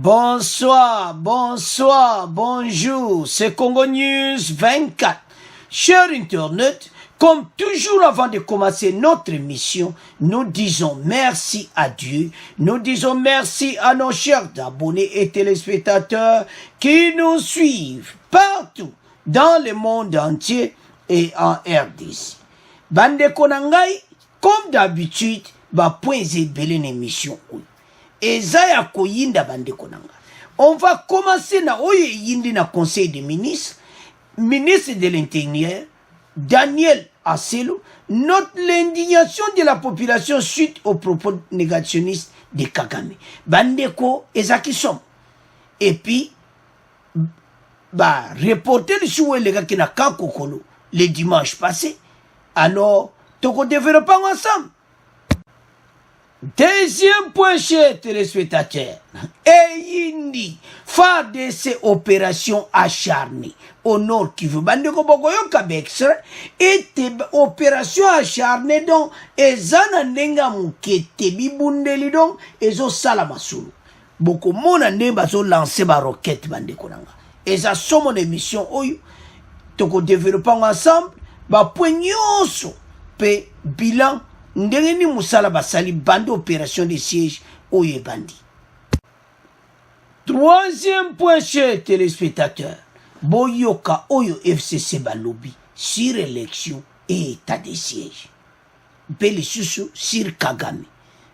Bonsoir, bonsoir, bonjour, c'est Congo News 24. Chers internautes, comme toujours avant de commencer notre émission, nous disons merci à Dieu, nous disons merci à nos chers abonnés et téléspectateurs qui nous suivent partout dans le monde entier et en RDC. Bande Konangai, comme d'habitude, va pointer belle émission. Ezaya koyinda bande konanga. On va commencer na oye yindi na conseil des ministres, ministre de l'Intérieur, Daniel Asselo, note l'indignation de la population suite aux propos négationnistes de Kagame. Bande ko ezaki som. Et puis, reporter le souhait les gars qui n'a qu'un kokolo le dimanche passé. Alors, toko développons ensemble. Deuxième point, chers téléspectateurs, Eyindi, phare de ces opérations acharnées au nord Kivu, bandeko bokoyo kabexre, et opération acharnée donc, ezana nenga mukete bibundeli donc, ezo salamasulu. Boko mona nemba zo lancer ba roquette bandeko nanga. Eza somo émission oyo, toko développons ensemble, ba poignoso, pe bilan, ndengeni musala basali bande opération de siège oye bandi. Troisième point, chers téléspectateurs, boyoka oyo FCC balobi sur élection et état de siège. Beli susu sur Kagame.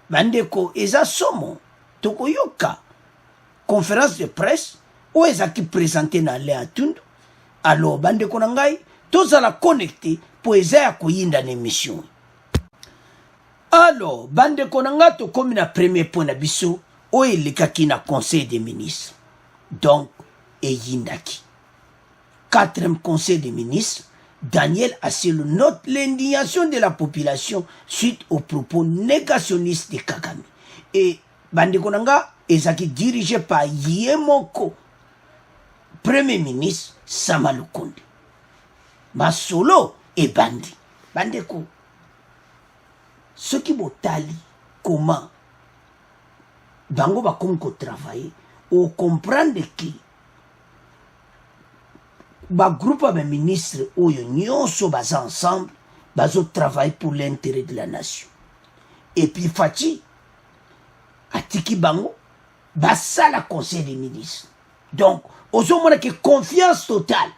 Bandeko eza somo tokoyoka conférence de presse ou ezaki présenté na le atundu. Alors bandeko nangai tozala connecté pour eza koyinda na émission. Alors, bande konangato comme na premier point na biso, o elikaki na conseil des ministres. Donc, yindaki. Quatrième conseil des ministres, Daniel Asselo note l'indignation de la population suite aux propos négationnistes de Kagame. Et bande konanga ezaki dirigé par Yemoko, premier ministre Sama Lukonde. Masolo et bandi. Bande ko. Ce qui m'a tali, comment bango va comme travailler, ou comprendre que ba groupe de ministres ou nyonso baza ensemble, bazo travailler pour l'intérêt de la nation. Et puis Fati, atiki bango, basa la conseil des ministres. Donc, ozo mona que confiance totale,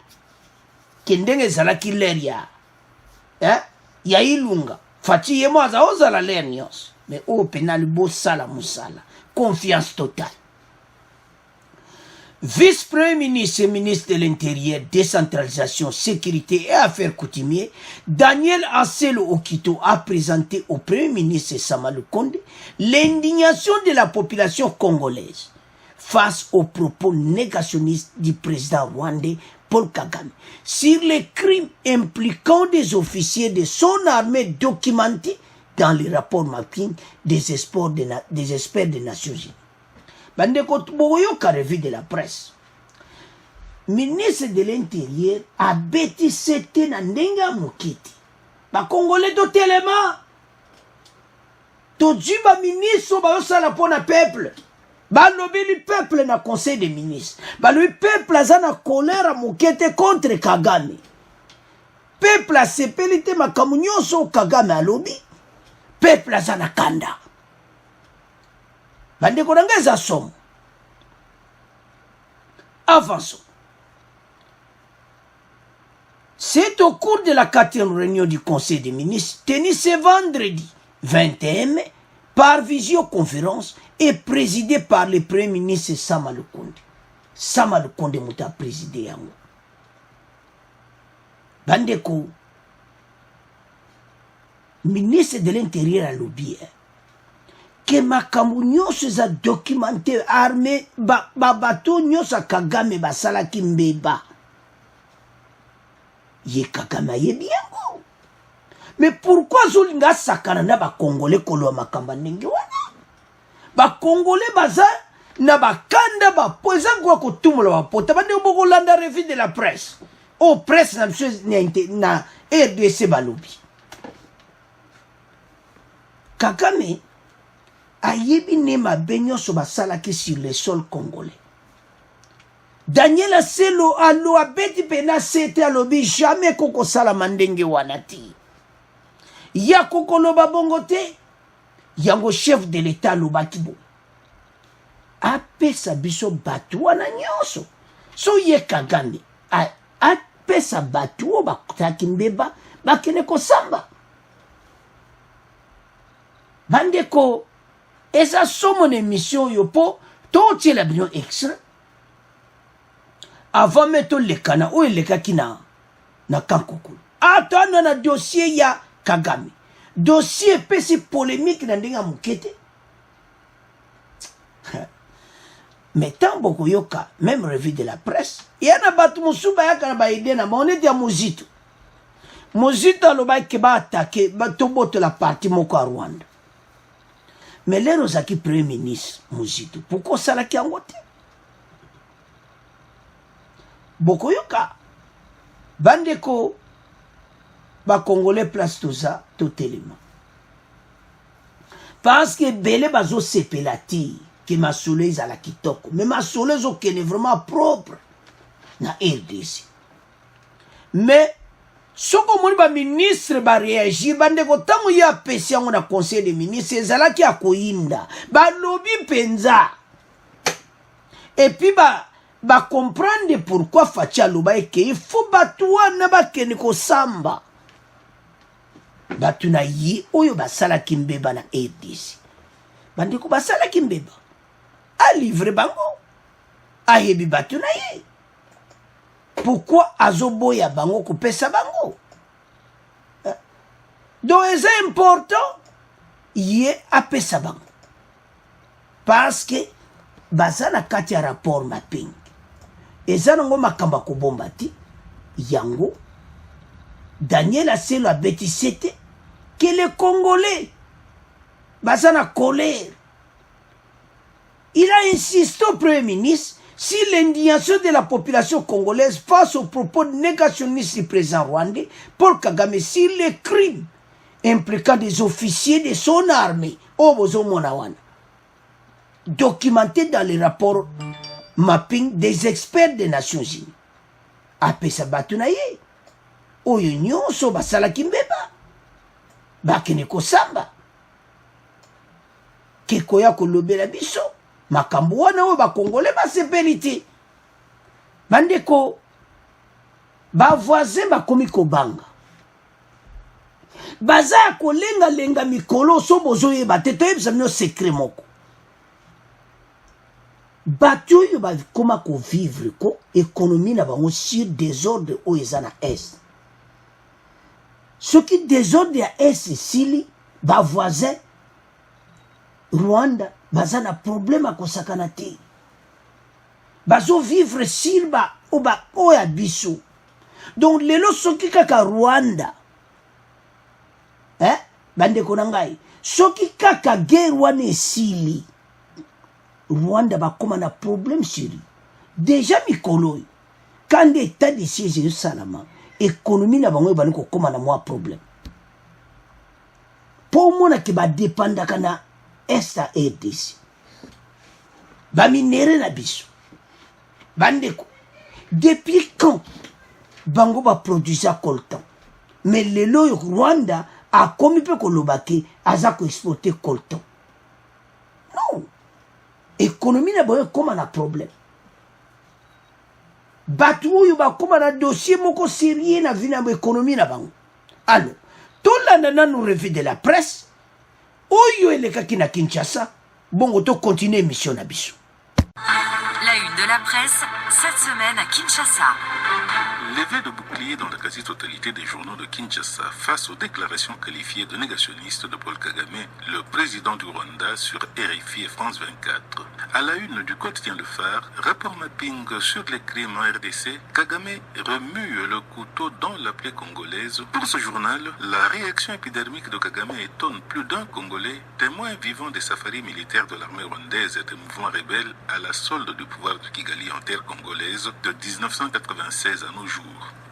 que ndenge zala ki leria, ya ilunga. Fati yemo aza la lernios, mais au pénal beau sala musala, confiance totale. Vice-premier ministre et ministre de l'Intérieur, décentralisation, sécurité et affaires coutumières, Daniel Asselo Okito a présenté au premier ministre Sama Lukonde l'indignation de la population congolaise face aux propos négationnistes du président rwandais Paul Kagame sur les crimes impliquant des officiers de son armée documentés dans les rapports mapping des experts des Nations Unies. Bandeko Tuboyo ka revue de la presse. Ministre de l'Intérieur a bêti c'était na ndenga mokiti. Ba Congolais do telema. To djiba ministre ba yosala pona peuple. Balobi le peuple na conseil des ministres. Balobi peuple aza na colère mokete contre Kagame. Peuple a sepelite makamu nyonso Kagame alobi. Peuple aza na kanda. Bandeko nanga eza somo. Avançons. C'est au cours de la 4e réunion du conseil des ministres tenue ce vendredi 21 mai par visioconférence et présidé par le premier ministre Sama Lukonde. Sama Lukonde mouta présidé yango. Bandeko, ministre de l'Intérieur a lobby que makambu nyonso za documenté armé bato nyonso Kagame basalaki mbeba. Ye Kagame yebi yango. Mais pourquoi zolinga sakana na ba Congolais kolo makamba ndenge wana? Ba Congolais baza na bakanda ba poza kwa kutumula ba pota bande boko landa revue de la presse. O presse na mse na RDC balobi. Kagame ayebi ne mabe nyonso basalaki sur le sol congolais. Daniel Aselo alo abeti pena sete alobi jamais koko sala mandenge wanati. Ya koko loba bongo te, yango chef de l'état loba kibo. Apesa biso batu wana nyonso. So ye Kagame, apesa batu o bakutaki mbeba, bakene kosamba. Bandeko, eza somo ne mission yopo, to tie la bino extra. Avant meto lekana, o lekaki na kankokulu. Atana na dossier ya Kagame. Dossier pesi polémique na ndenga mukete. Mais tant beaucoup yoka, même revue de la presse, il y a batu musuba yaka na baide na monete ya Muzito. Muzito aloba ke ba attaquer ba toboto la partie moko à Rwanda. Mais les Rosaki premier ministre Muzito, pourquoi ça la ki angote? Boko yoka bandeko ba congolais place tout ça tout élément. Parce que belé bazo sepelati que ma soleil à la kitoko. Mais ma soleil est vraiment propre na RDC. Mais ce que mon ministre va réagir, bande ko tango ya pesi yango na conseil des ministres ezalaki ya koyinda ba lobi penza. Et puis ba comprendre pourquoi Fatia loba eke il faut batwa na ba kene ko samba. Batu na yi oyo basala kimbeba na RDC. Bande ko basala kimbeba. A livrer bango. A yebi batu na ye. Pourquoi azoboya bango kopesa bango? Donc c'est important ye apesa bango. Parce que bazana kati ya rapport mapping. Ezana ngo makamba ko bombati yango Daniel Aselo a bétissété que les Congolais bazana colère. Il a insisté au Premier ministre si l'indignation de la population congolaise face aux propos négationnistes du président rwandais Paul Kagame sur les crimes impliquant des officiers de son armée au Bozo Monawana, documentés dans les rapports mapping des experts des Nations Unies. Apesa batunaye, oyo nyonso basala kimbeba, bakene kosamba, kekoya kolobela biso. Makambo wana oyo bakongole basepeliti bandeko ba voisin bakomi kobanga baza ya kolenga mikolo so bozoyeba te toyebisa bino secret moko batu oyo bakoma kovivre ko économie na bango sur désordre oyo eza na est soki désordre ya est esili ba voisin Rwanda baza na problème à kosakana te bazo vivre sur oba oya biso donc lelo soki kaka Rwanda bande ko ngai soki kaka guerre wana esili Rwanda bakoma na problème sur déjà mikolo quand état de siège salama économie na bango bani ko koma na moi problème pour mona ke ba dépendre kana Est à RDC. Baminere na biso. Bandeko. Depuis quand Bango va produire coltan? Mais le loyo Rwanda a commis peu kolobake azako exporter coltan. Non. Économie na boye comme un problème. Batu oyo ba comme un dossier moko sérieux na vina économie na bango. Alors, tout l'année nous revue de la presse. Oyo elekaki na Kinshasa, bongo to continuer mission na biso. La une de la presse, cette semaine à Kinshasa. Levé de bouclier dans la quasi-totalité des journaux de Kinshasa face aux déclarations qualifiées de négationnistes de Paul Kagame, le président du Rwanda sur RFI et France 24. À la une du quotidien Le Phare, rapport mapping sur les crimes en RDC, Kagame remue le couteau dans la plaie congolaise. Pour ce journal, la réaction épidermique de Kagame étonne plus d'un Congolais, témoin vivant des safaris militaires de l'armée rwandaise et des mouvements rebelles à la solde du pouvoir de Kigali en terre congolaise de 1996 à nos jours.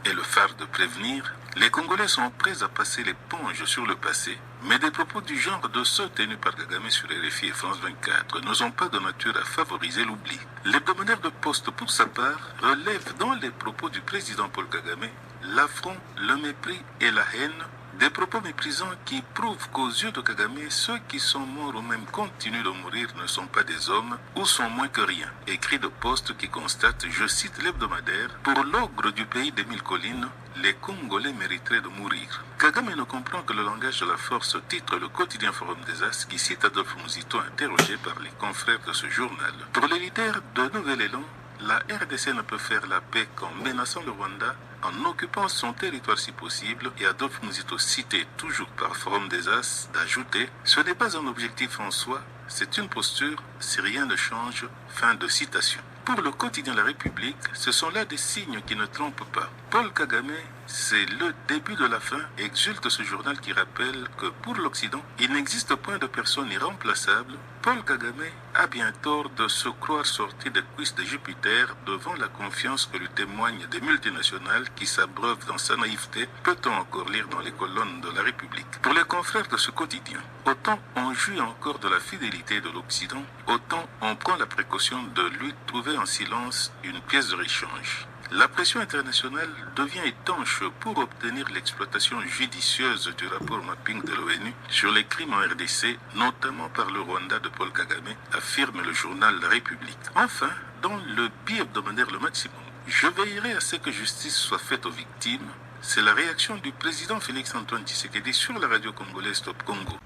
et le phare de prévenir, les Congolais sont prêts à passer l'éponge sur le passé, mais des propos du genre de ceux tenus par Kagame sur RFI et France 24 ne sont pas de nature à favoriser l'oubli. L'hebdomadaire de Poste, pour sa part, relève dans les propos du président Paul Kagame l'affront, le mépris et la haine, des propos méprisants qui prouvent qu'aux yeux de Kagame, ceux qui sont morts ou même continuent de mourir ne sont pas des hommes ou sont moins que rien. Écrit de Poste qui constate, je cite l'hebdomadaire, pour l'ogre du pays des mille collines, les Congolais mériteraient de mourir. Kagame ne comprend que le langage de la force, titre le quotidien Forum des As qui cite Adolphe Mouzito interrogé par les confrères de ce journal. Pour les leaders de Nouvel Élan, la RDC ne peut faire la paix qu'en menaçant le Rwanda, en occupant son territoire si possible, et Adolphe Mouzito cité toujours par Forum des As d'ajouter « Ce n'est pas un objectif en soi, c'est une posture, si rien ne change ». Fin de citation. Pour le quotidien La République, ce sont là des signes qui ne trompent pas. Paul Kagame, c'est le début de la fin, exulte ce journal qui rappelle que pour l'Occident, il n'existe point de personne irremplaçable. Paul Kagame a bien tort de se croire sorti des cuisses de Jupiter devant la confiance que lui témoignent des multinationales qui s'abreuvent dans sa naïveté, peut-on encore lire dans les colonnes de La République. Pour les confrères de ce quotidien, autant on jouit encore de la fidélité de l'Occident, autant on prend la précaution de lui trouver en silence une pièce de rechange. La pression internationale devient étanche pour obtenir l'exploitation judicieuse du rapport mapping de l'ONU sur les crimes en RDC, notamment par le Rwanda de Paul Kagame, affirme le journal La République. Enfin, dans le bi-hebdomadaire Le Maximum, je veillerai à ce que justice soit faite aux victimes. C'est la réaction du président Félix-Antoine Tshisekedi sur la radio congolaise Top Congo.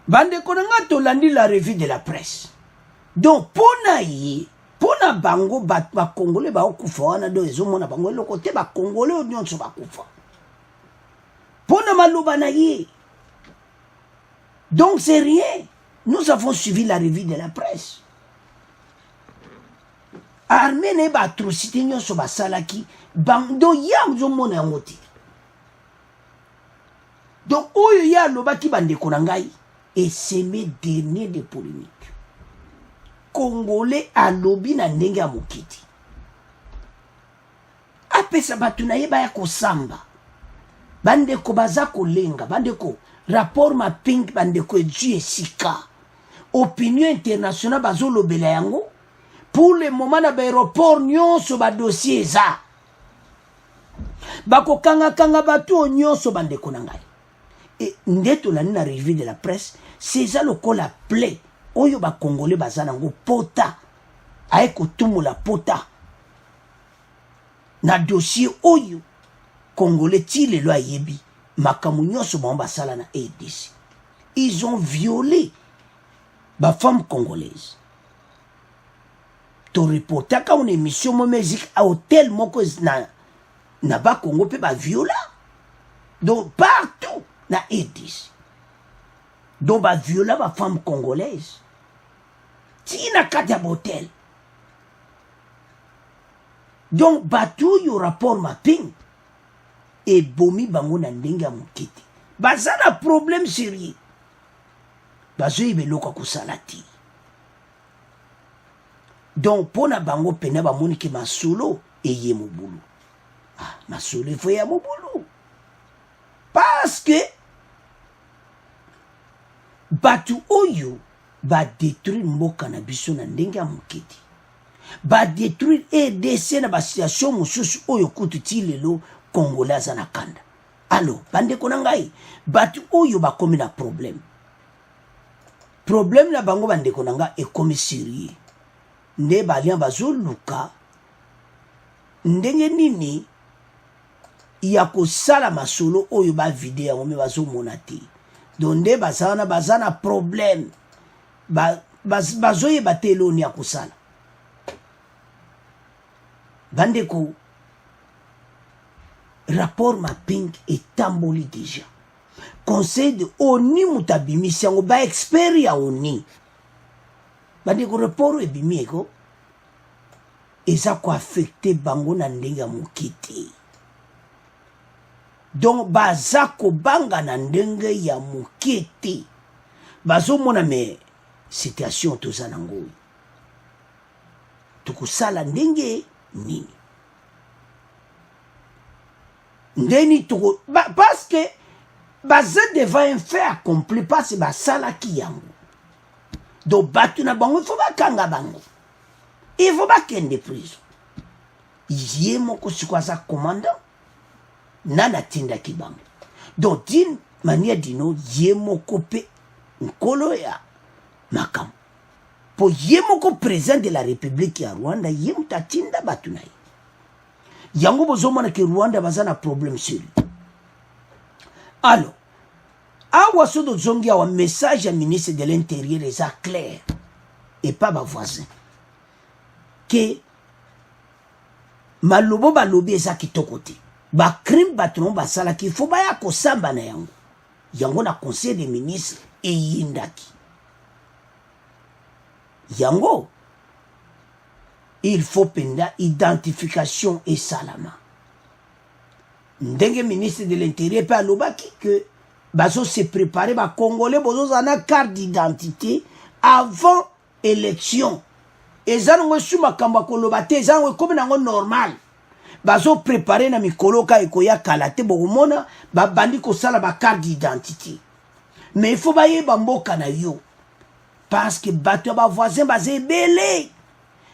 Bande konanga tolandi la revue de la presse. Donc, pona bango ba Congolais ba okufa wana do ezomona bango eloko te ba Congolais nyonso bakufa. Pona maloba na ye. Donc c'est rien. Nous avons suivi la revue de la presse. Armée ne ba atrocité nyonso basalaki bando ya zomona yango te. Donc oyo ya lobaki bandeko na ngai et semé dernier de polémique. Congolais a lobby na ndenge ya mokiti. Apesa batu na ye baya kosamba. Bandeko baza kolenga, bandeko rapport mapping bandeko edu esika. Opinion internationale bazo lobela yango. Pour le moment na aéroport nyonso ba dossier za. Bako kanga batu nyonso bandeko na ngai. Et ndeto la na revue de la presse, c'est ça le col la plaie. Oyo ba Congolais bazanango pota aeko tumula pota na dossier oyo Congolais ti lelo ayebi makamu nyonso ba sala na ADC. Ils ont violé ba femme congolaise. To reporter ka une émission mo musique à hôtel moko na ba Congo pe ba viola. Donc partout na ADC. Donc ba viola ba femme congolaise. Tina kati ya botel. Donc batou yo rapport mapping et bomi bango na ndenge ya mokiti. Bazana problème sérieux. Bazo ibeloka kusalati. Donc pona bango pena ba moni ki masolo eye mobulu. Ah, masolo faut ya mobulu. Parce que batu oyo ba détruire mboka na biso na ndenge ya mokiti. Ba détruire EDC na ba situation mosusu oyo kutu ti lelo Congolais za na kanda. Alors, bande ko na ngai, batu oyo ba komi na problème. Problème na bango bande ko na nga e komi sérieux. Nde ba lian bazo luka ndenge nini ya ko sala masolo oyo ba vide ya ngome bazo monati. Donde bazana problème bazoye batelo ni akusala bandeko rapport mapping etamboli déjà conseil de ONU mutabimisi yango ba expert ya ONU bandeko rapport ebimi eko eza ko affecter bango na ndenge ya mokiti. Donc bazako banga na ndenge ya mokiti bazo mona me situation toza nango tukusala ndenge nini ndeni toko parce que baza devant un fait accompli parce que basalaki yango donc batu na bango il faut bakanga bango il faut bakende prison ye moko siko aza commandant nana atindaki bango donc d'une manière dino ye moko mpe nkolo ya makambo po ye moko président de la république ya Rwanda ye mutu atinda batu na ye yango bozomona ke Rwanda baza na problème sur alors awa sodo zongi awa message ya ministre de l'intérieur eza clair et pas ba voisin que malobo balobi eza kitoko te ba crime batron basala ki faut baya kosamba na yango yango na conseil des ministres eyindaki yango il faut penda identification et salama ndenge ministre de l'intérieur pe alobaki que bazo se préparer ba congolais bozo ana carte d'identité avant élection ezango suma kamba koloba te ezango comme nango normal bazo préparer na mikolo ka ekoya kalate bokomona ba bandi ko sala ba carte d'identité mais il faut baye ba mboka na yo parce que bato ba voisin bazé belé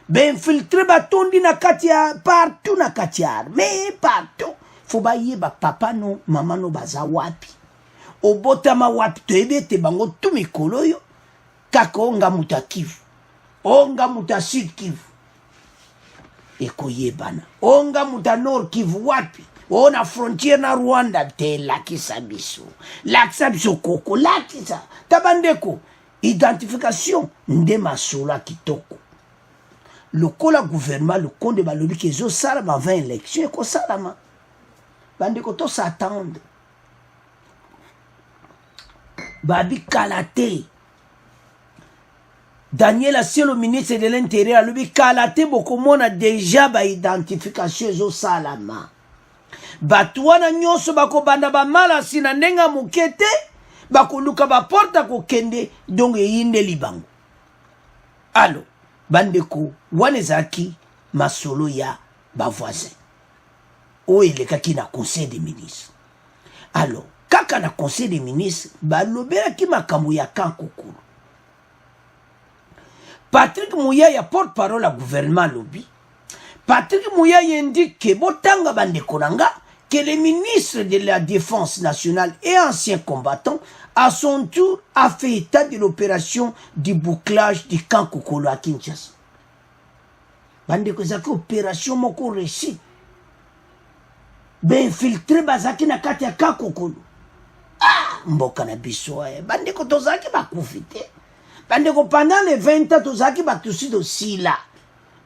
ben filtrer batondi na katia partout na katia mais partout faut baye ba papa no mama no baza wapi obotama wapi toyebete bango tu mikolo yo kaka onga muta Kivu onga muta Sud Kivu ekoyebana onga muta Nord Kivu wapi ona frontière na Rwanda te lakisa biso koko lakisa tabandeko identification nde masula kitoko lokola gouvernement le compte de balobi kezo salama avant élection ko salama bandeko to s'attendre babi kalate Daniel Asielo ministre de l'intérieur alobi kalate bokomona déjà ba identification zo salama batwana nyonso bakobanda ba malasi na ndenga mukete bakoluka ba porta ko kende donc yinde libango allo bandeko wanezaki masolo ya ba voisin o elekaki na conseil des ministres alors kaka na conseil des ministres balobelaki makambo ya kankokulu Patrick Muyaya porte-parole à gouvernement lobby Patrick Muyaya indique que botanga bandeko nanga que le ministre de la Défense nationale et ancien combattant à son tour a fait état de l'opération du bouclage du camp Kokolo à Kinshasa. Bandeko zaki opération moko réussi. Ben filtré bazaki na kati ya camp Kokolo. Ah, mboka na biso bandeko tozaki bakufite. Bandeko pendant les 20 ans tozaki batusi dosi là.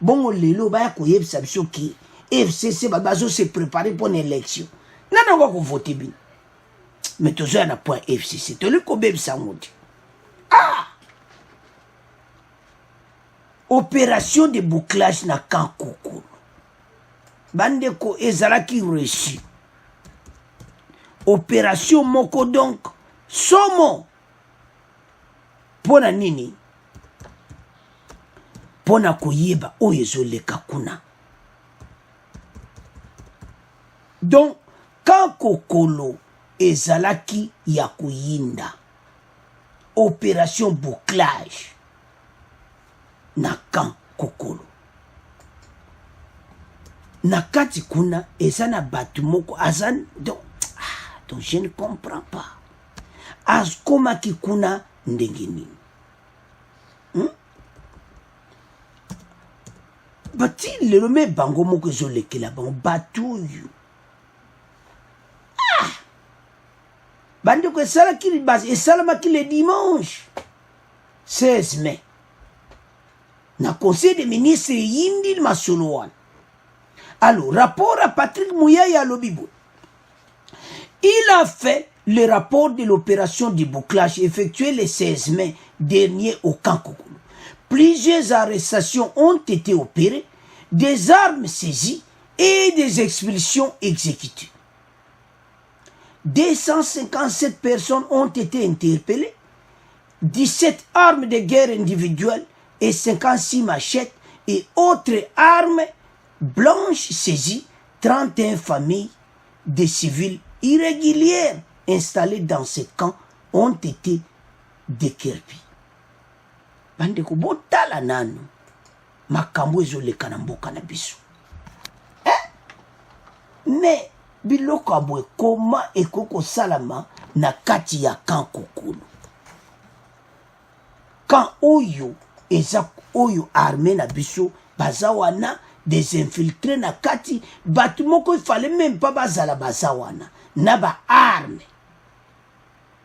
Bongo lelo baya koyebisa biso ki FCC bazo se préparer pour une élection. Nana ko voter bien. Mais toujours na point FCC. To le ko bebisa ngodi. Ah! Opération de bouclage na camp Kokolo. Bandeko ezalaki réussi. Opération moko donc somo pona nini pona koyeba oyezo leka kuna donc quand Kokolo ezalaki ya kuyinda opération bouclage na camp Kokolo na kati kuna ezana batu moko azan donc je ne comprends pas askoma kikuna ndenge nini bati lelo me bango moko ezolekela bango batu oyo bandeko esalamaki le dimanche 16 mai na conseil des ministres yindi masolo wana alors rapport à Patrick Muyaya Lobibo il a fait le rapport de l'opération du bouclage effectuée le 16 mai dernier au camp Kokolo. Plusieurs arrestations ont été opérées, des armes saisies et des expulsions exécutées. 257 personnes ont été interpellées, 17 armes de guerre individuelles et 56 machettes et autres armes blanches saisies, 31 familles des civils irréguliers installés dans ces camps ont été déquerpis. Bandeko botala nanu makambo ezoleka na mboka na biso. Mais biloko abwe koma ekoko salama na kati ya camp kokulu. Camp oyo eza oyo armée na biso baza wana des infiltrés na kati batu moko il fallait même pas bazala baza wana na ba arme.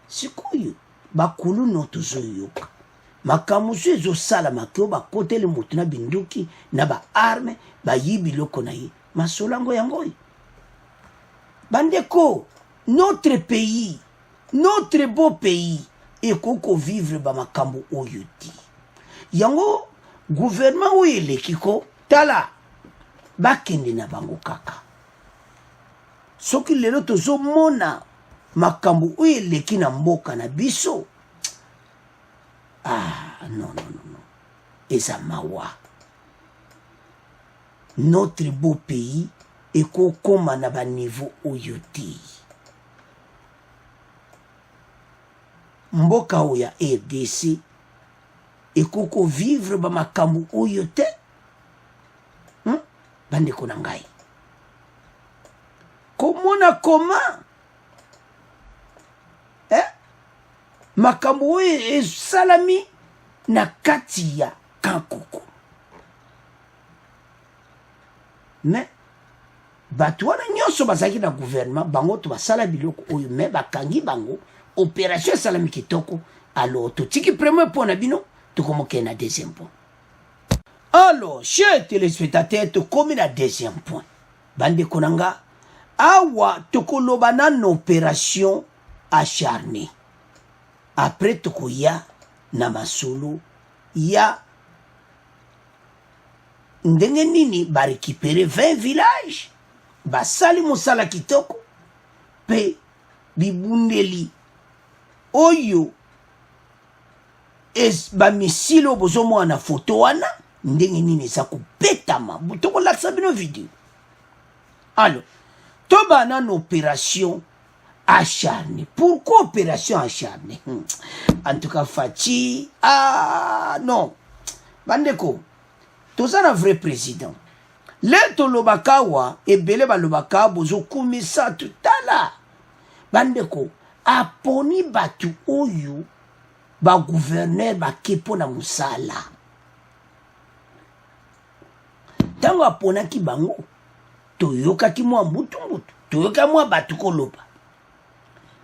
Sikoyo bakulu no tozoyoka makamusu ezosala makeo bakotele motu na binduki na ba arme bayibi loko na ye masolango yango. Bandeko, notre pays, notre beau pays, ekoko vivre ba makambo oyo ti. Yango gouvernement oyo elekiko tala bakende na bango kaka. Soki lelo tozomona makambo oyo eleki na mboka na biso. Non. Eza mawa. Notre beau pays ekokoma na ba niveau oyo ti. Mboka oya RDC ekoko vivre ba makambo oyo te. Bandeko na ngai. Komona koma? Makambo oyo esalami na kati ya kankoko. Mais batu wana nyonso bazaki na gouvernement bango to basala biloko oyo me bakangi bango opération salami kitoko. Alors totiki premier point na bino tokomoke na deuxième point. Alors chers téléspectateurs tokomi na deuxième point. Bande konanga awa tokoloba na opération acharnée. Après tokoya na masolo ya ndenge nini ba récupérer 20 villages. Basali musala kitoko pe bibundeli oyo es ba misilo bozomo na photo wana ndenge nini za kubetama butoko la sabino video. Alors toba na opération acharnée. Pourquoi opération acharnée? En tout cas Fachi non bandeko toza na vrai président. Leto lobakawa ebele ba lobaka bozo kumisa tutala. Bandeko aponi batu oyo ba gouverneur ba kepo na musala. Tango apona ki bango toyoka ki mwa mbutu toyoka mwa batu koloba.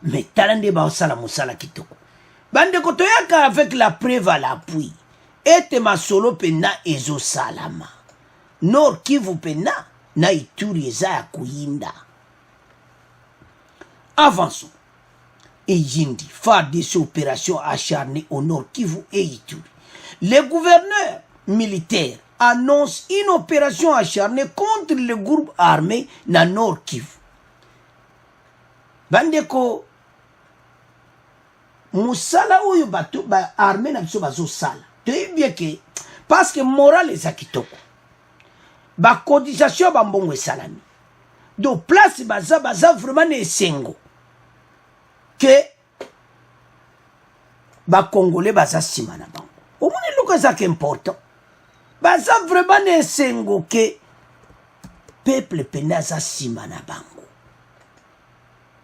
Mais talande ba osala musala kitoko. Bandeko toyaka avec la preuve à l'appui. Ete masolo pena ezo salama. Nord Kivu pena na Ituri eza ya kuyinda. Avançons. Eyindi, phare de ces opérations acharnées au Nord Kivu et Ituri. Le gouverneur militaire annonce une opération acharnée contre le groupe armé na Nord Kivu. Bandeko musala oyo bato ba armé na biso bazo sala. Tu bien que parce que moral eza kitoko. Ba cotisation ba mbongo salami. Donc place baza vraiment ne sengo. Que ba congolais baza sima na bango. Au moins le ça qui est important. Baza vraiment ne sengo que peuple penaza sima na bango.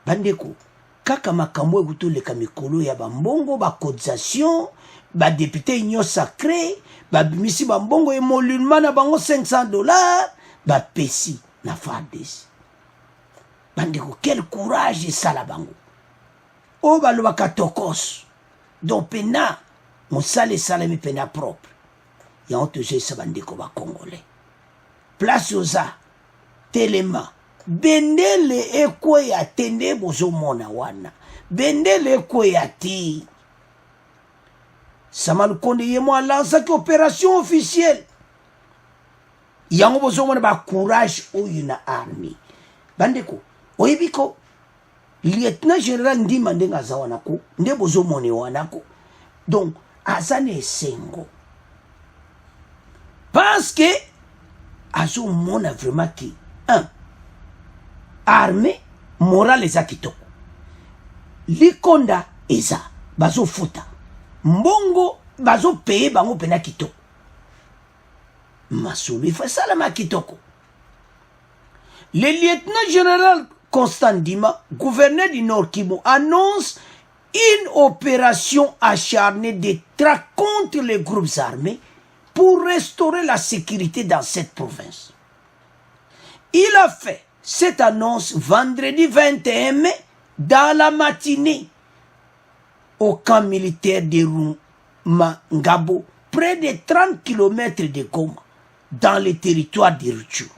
Bandeko kaka makambo ekuto leka mikolo ya ba mbongo ba cotisation ba député union sacré ba bimisi ba mbongo emolulement na bango $500 ba pesi na FARDC. Bandeko quel courage sala bango. O ba loba katokos. Donc pena mosale salami pena propre. Ya on te sa bandeko ba congolais. Place oza telema bendele ekwe ya tende bozo mona wana. Bendele ekwe ya ti. Sama Lukonde yemo lança ki opération officielle. Yango bozo mona ba courage oyo na army. Bandeko, oyebiko lieutenant général Ndima ndenga zawanako, nde bozo mone wanako. Donc, azane sengo. Parce que azo mona vraiment ki armée moral eza kitoko. Likonda eza bazo futa. Mbongo bazo paye bango pena kitoko. Masolo fa salama kitoko. Le lieutenant général Constant Ndima, gouverneur du Nord Kivu, annonce une opération acharnée de traque contre les groupes armés pour restaurer la sécurité dans cette province. Il a fait cette annonce vendredi 21 mai dans la matinée au camp militaire de Rumangabo, près de 30 km de Goma, dans le territoire de Rutshuru.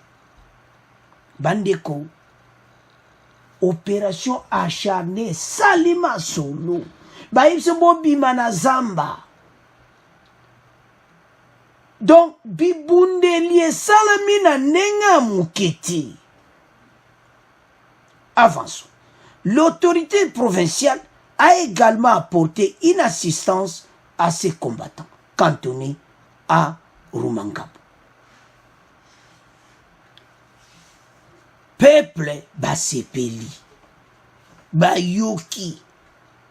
Bandeko, opération acharnée, Salima Solo, Baïbse Bobima na Zamba. Donc, Bibundelie Salamina Nenga Muketi. Avançons. L'autorité provinciale a également apporté une assistance à ces combattants cantonnés à Rumangabo. Peuple basepeli, bayoki,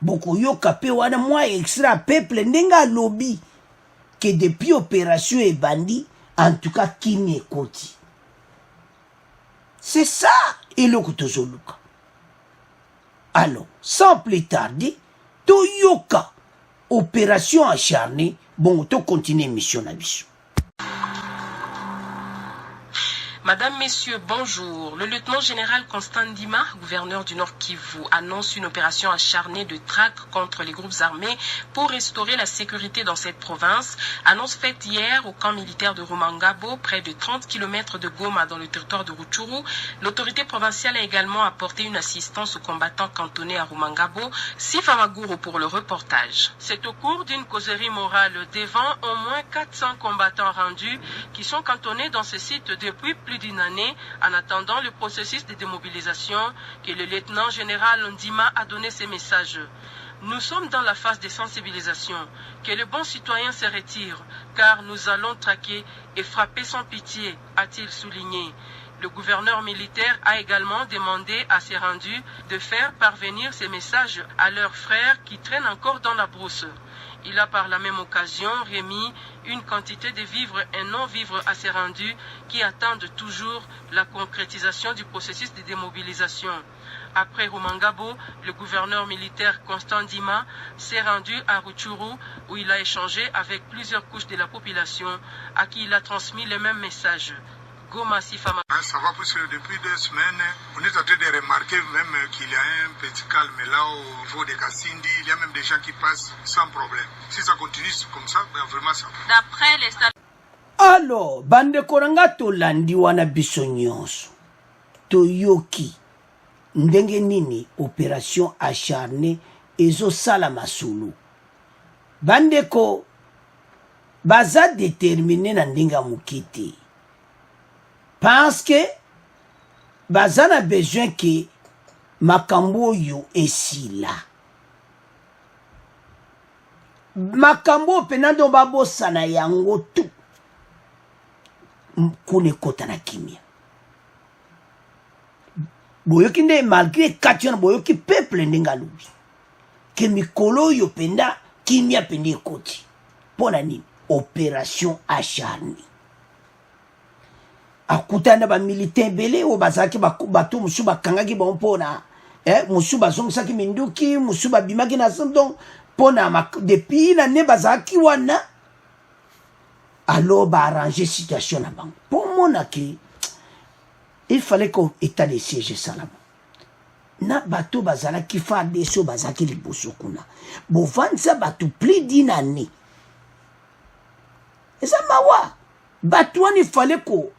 boko yoka pe wana mwa extra peuple nenga lobby que depuis opération et bandit, en tout cas qui n'écoute. C'est ça et le kutozoluka. Alors, sans plus tarder, Toyoka, opération acharnée, bon, to continue mission à biso. Madame, Messieurs, bonjour. Le lieutenant général Constant Ndima, gouverneur du Nord Kivu, annonce une opération acharnée de traque contre les groupes armés pour restaurer la sécurité dans cette province. Annonce faite hier au camp militaire de Rumangabo, près de 30 km de Goma dans le territoire de Rutshuru. L'autorité provinciale a également apporté une assistance aux combattants cantonnés à Rumangabo. Sifa Maguro pour le reportage. C'est au cours d'une causerie morale devant au moins 400 combattants rendus qui sont cantonnés dans ce site depuis plus d'une année en attendant le processus de démobilisation que le lieutenant général Ndima a donné ces messages. Nous sommes dans la phase de sensibilisation. Que le bon citoyen se retire car nous allons traquer et frapper sans pitié, a-t-il souligné. Le gouverneur militaire a également demandé à ses rendus de faire parvenir ces messages à leurs frères qui traînent encore dans la brousse. Il a par la même occasion remis une quantité de vivres et non-vivres à ses rendus qui attendent toujours la concrétisation du processus de démobilisation. Après Rumangabo, le gouverneur militaire Constant Ndima s'est rendu à Rutshuru où il a échangé avec plusieurs couches de la population à qui il a transmis le même message. Goma Sifama. Ça va parce que depuis 2 semaines, on est en train de remarquer même qu'il y a un petit calme là au niveau de Kassindi. Il y a même des gens qui passent sans problème. Si ça continue comme ça, ben vraiment ça. D'après les Alors, bande koranga to landi wana biso nyonso. Toyoki. Ndenge nini opération acharnée ezo sala masulu. Bande ko baza déterminé na ndinga mukiti. Parce que baza na besoin que makambo yo esila. Makambo penando babo sana yango tu. Kune kota na kimia. Boyoki nde malgré kationa boyoki peuple ndenga lubi. Ke mikolo yo penda kimia pende koti. Pona nini? Opération acharnée. Akutana ba militaire belé o bazaki bato musuba kangaki ba mpona musuba zongsaki minduki musuba bimaki na donc pona depuis la ne bazaki wana alors ba arranger situation na banque pour mona ki il fallait qu'on état de siège ça là na bato bazala ki fa deso bazaki liboso kuna bo vanza bato plus d'une année et ça mawa bato il fallait ko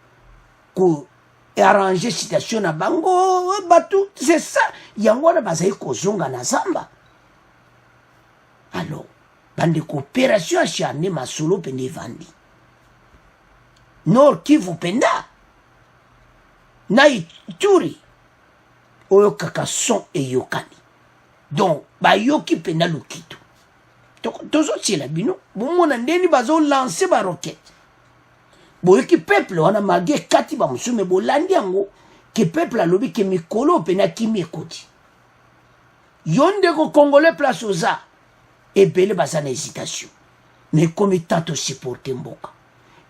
arranger situation na bango batou c'est ça yango bazai kozonga na zamba. Alors bande coopération acharnée masolo pende vandi Nord Kivu penda na Ituri oyo kaka son e yokani donc ba yoki penda lukitu tozo tiela bino bomona ndeni bazo lancer ba roquette. Boyoki peuple wana malgré kati ba musume bolandi yango que peuple alobi que mikolo pena kimi ekoti yonde ko congolais place oza ebele baza na hésitation mais comme tant to supporter mboka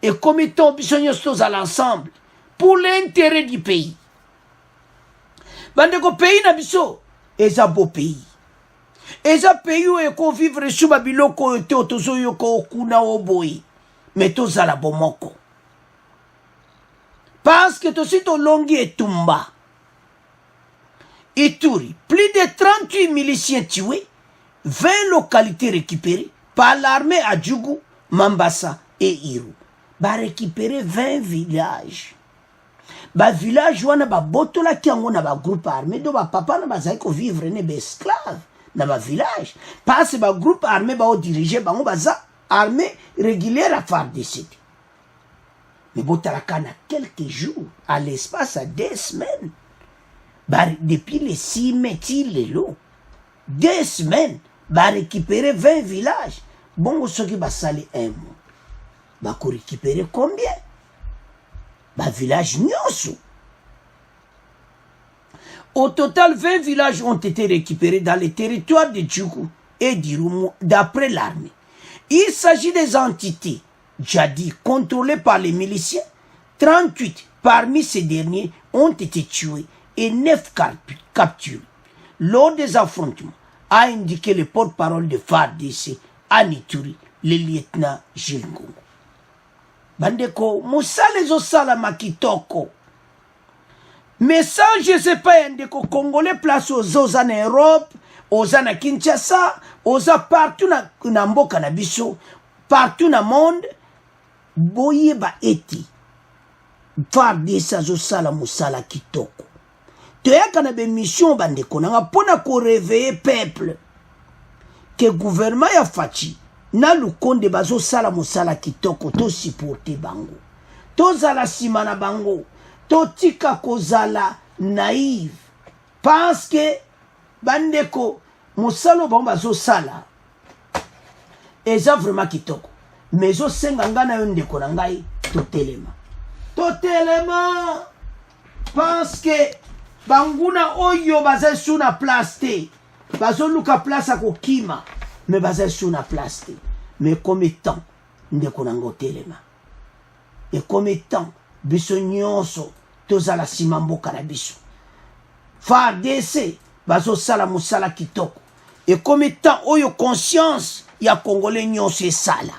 et comme tant biso nyonso à l'ensemble pour l'intérêt du pays bande ko pays na biso eza beau pays eza pays oyo ko vivre sous babiloko oyo te otozo yo ko okuna oboyi mais tozala bomoko parce que tosi tolongi etumba Ituri, plus de 38 miliciens tués, 20 localités récupérées par l'armée à Djougou, Mambasa et Iru. Ba récupérer 20 villages. Ba village wana ba botola kiango na ba groupe armé do ba papa na ba zaiko vivre ne ba esclave na ba village. Parce ba groupe armé ba o diriger bango baza armée régulière à FARDC. Mais botalaka na quelques jours, à l'espace à 2 semaines. Bah, depuis les 6 mai, les lots. 2 semaines, bah, récupérer 20 villages. Bon, ce qui va saler un mois. Bah, récupérer combien? Bah, village nyonso. Au total, 20 villages ont été récupérés dans les territoires de Djougou et d'Irumu, d'après l'armée. Il s'agit des entités, jadis contrôlées par les miliciens. 38 parmi ces derniers ont été tués et 9 capturés. Lors des affrontements, a indiqué le porte-parole de FARDC à Ituri, le lieutenant Gilles Ngongo. Bandeko, Moussale Zosala Makitoko. Message, je ne sais pas, Ndeko Congolais place aux Oza en Europe, Oza na Kinshasa, Oza partout na mboka na biso, partout na monde, boye ba eti. FARDC Zosala Moussala Kitoko. Toyaka na be mission bandeko nanga pona ko réveiller peuple que gouvernement ya fachi na lukonde bazo sala mosala kitoko to supporter bango to zala simana bango to tika kozala naïve parce que bandeko mosalo bango bazo sala eza vraiment kitoko mais zo senga ngana yo ndeko na ngai to telema parce que banguna oyo baza suna place te bazo luka place ako kima mais baza suna place te mais comme temps ndeko nango telema et comme temps biso nyonso tozala sima mboka na biso FARDC bazo sala musala kitoko et comme temps oyo conscience ya congolais nyonso esala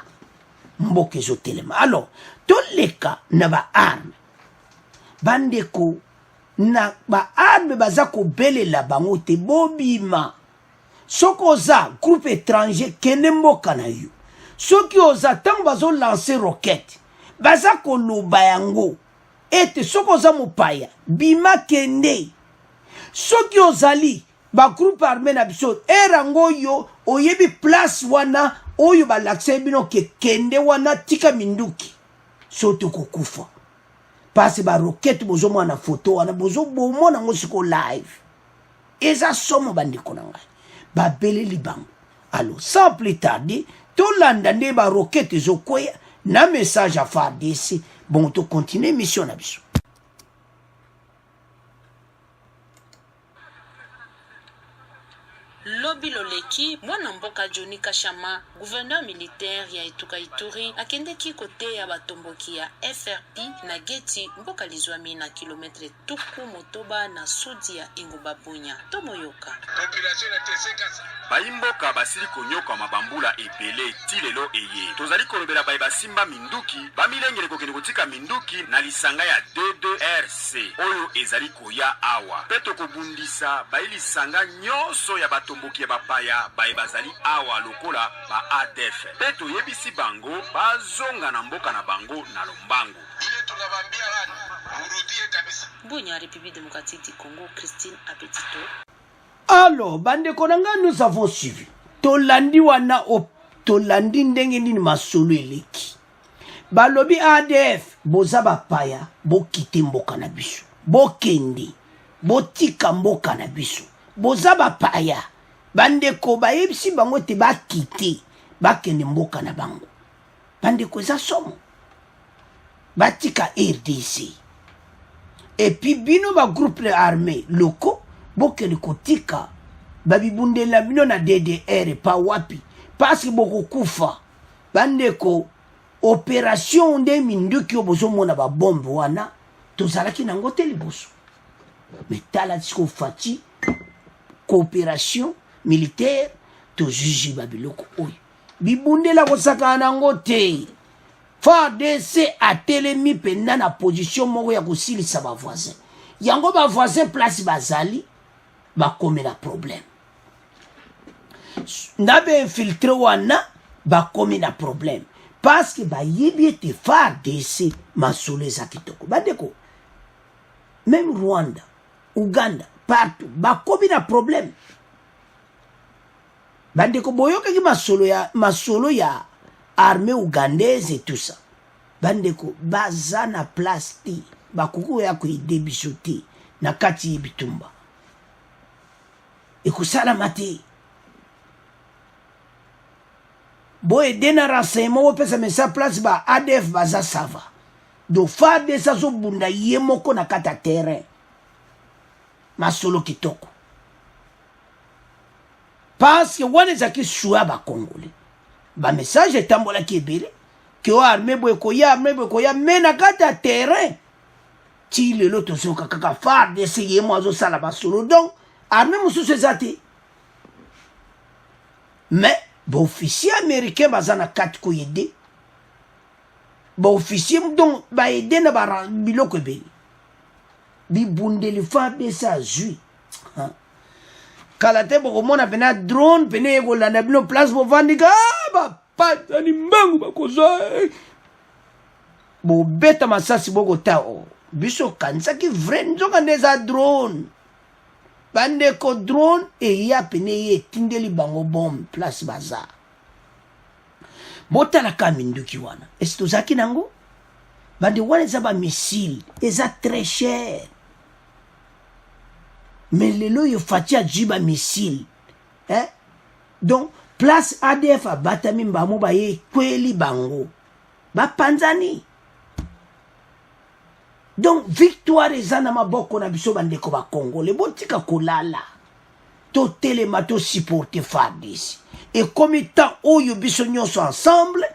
mboka ezo telema alors toleka na ba arme bandeko na ba arme baza ko belela bango te bobima soko oza groupe étranger kene mboka na yo soki oza tango bazo lancer roquette baza ko loba yango ete soko oza mopaya bima kende soki ozali ba groupe armé na biso erango yo oyebi place wana oyo balakisa bino ke kende wana tika minduki soto kokufa parce ba roquette bozo mwana photo wana bozo bomo na ngosiko live eza somo bandiko na ngai ba bele libango alors sans plus tarder to landa nde ba roquette zo koya na message à FARDC bon to continuer mission na biso. Lobi Loleki, mwana mboka Johnny Kashama, gouverneur militaire ya Etuka Ituri, akendeki kote ya batomboki ya FRP na Geti, mboka lizwami na kilometre tuku motoba na sudi ya Ingoba Bunya. Tomoyoka. Baimboka basili konyoka mabambula ebele tilelo eye. Tozali kolobela baye simba minduki, bamilengele kokende kotika minduki na lisanga ya D2RC. Oyo ezali koya awa. Peto kobundisa baye lisanga nyonso ya batomboki ya bapaya baye bazali awa lokola ba ADF. Peto yebisi bango bazonga na mboka na bango na lombango. Ile tunabambia hadi murudie kabisa. Bunya, République démocratique du Congo, Christine Apetito. Alors, bande konanga, nous avons suivi. Tolandi wana tolandi ndenge nini masolo eleki. Balobi ADF, boza bapaya, bo kite mboka na biso. Bo kendi, bo tika mboka na biso. Boza bapaya, bande ko bayebisi bango te ba kite, ba kende mboka na bango. Bande ko za somo. Batika RDC. et puis bino ba groupe armé locaux bokeli kotika babibundela bino na DDR pa wapi parce que boko kufa bandeko opération nde minduki obozomona ba bombe wana tozalaki nango te liboso mais tala tiko fati coopération militaire tojuji babiloko oyo bibundela kosaka nango te FARDC atelemi penda na position moko ya kosilisa ba voisin yango ba voisin place bazali bakome na problème ndabe infiltré wana bakome na problème parce que bayebi ete FARDC masolo eza kitoko bandeko même Rwanda Uganda partout bakomi na problème bandeko boyokaki masolo ya armée ougandaise et tout ça bandeko baza na place te bakuku ya koyede biso te na kati bitumba ekosalama te boyede na renseignement bopesa mesa place ba ADF baza sava do FARDC azobunda ye moko na kati ya terrain masolo kitoko parce que wana ezalaki sua bakongole bamessage etambolaki ebele ke o armé boye koya me na kati ya terrain ti lelo tozoyoka kaka FARDC ye mo azosala basolo donc armé mosusu eza te mais baofficier américain baza na kati koyede baofficier donc baede na biloko ebele bibundeli FARDC azwi kala te bokomona pena drone pene ekolanda bino place bovandika bapatani mbangu bakozwa bobeta masasi bokota o biso kanisaki vrai nzonga nde eza drone bandeko drone eya pene ye etindeli bango bombe place baza botalaka minduki wana esi tozalaki nango bande wana eza bamissile eza très cher mais lelo yo fati azwi bamissile donc place ADF abatami mbamo baye ekweli bango bapanzani donc victoire eza na maboko na biso bandeko bakongole botika kolala totelema tosupporte FARDC ekomi temps oyo biso nyonso ensemble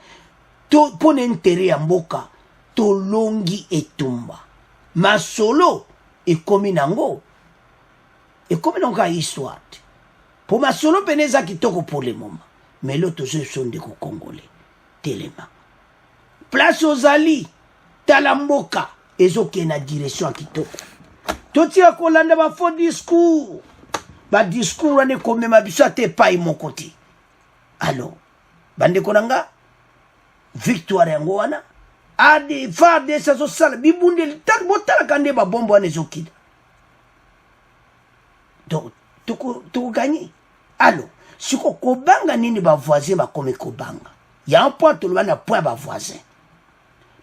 mpona intere ya mboka tolongi etumba masolo ekomi nango ekomi nango ka histoire te po masolo pene eza kitoko pour le moment mais lo tozo ndeko kongole telema place ozali tala mboka ezokende na direction ya kitoko totika kolanda bafaux discours badiscours wana ekomema biso ate epai moko te alors bandeko na nga victoire yango wana ade FARDC azosala bibundeli tala botalaka nde babombo wana ezokida donc tokoganye alors siko kobanga nini bavoisin bakome kobanga ya point toloba na point bavoisin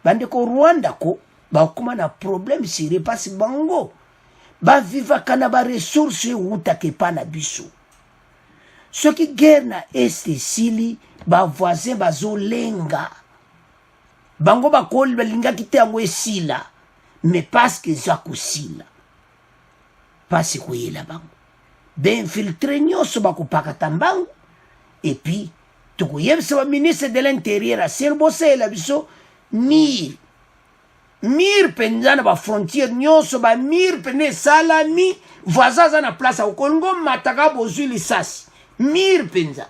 bandeko Rwanda ko bakoma na problème sérieux parce bango bavivaka na baresource eutaka epa na biso soki guerre na este esili bavoisin bazolenga bango bakoli balingaki te yango esila mais parce que eza kosila pasi koyela bango bainfiltre nyonso bakopakata mbangu et puis tokoyebisa baministre de l'intérieur asili boseyela biso mire penza na bafrontiere nyonso bamire pene esalami voisin aza na place akokolingo mataka bozwi lisasi mire penza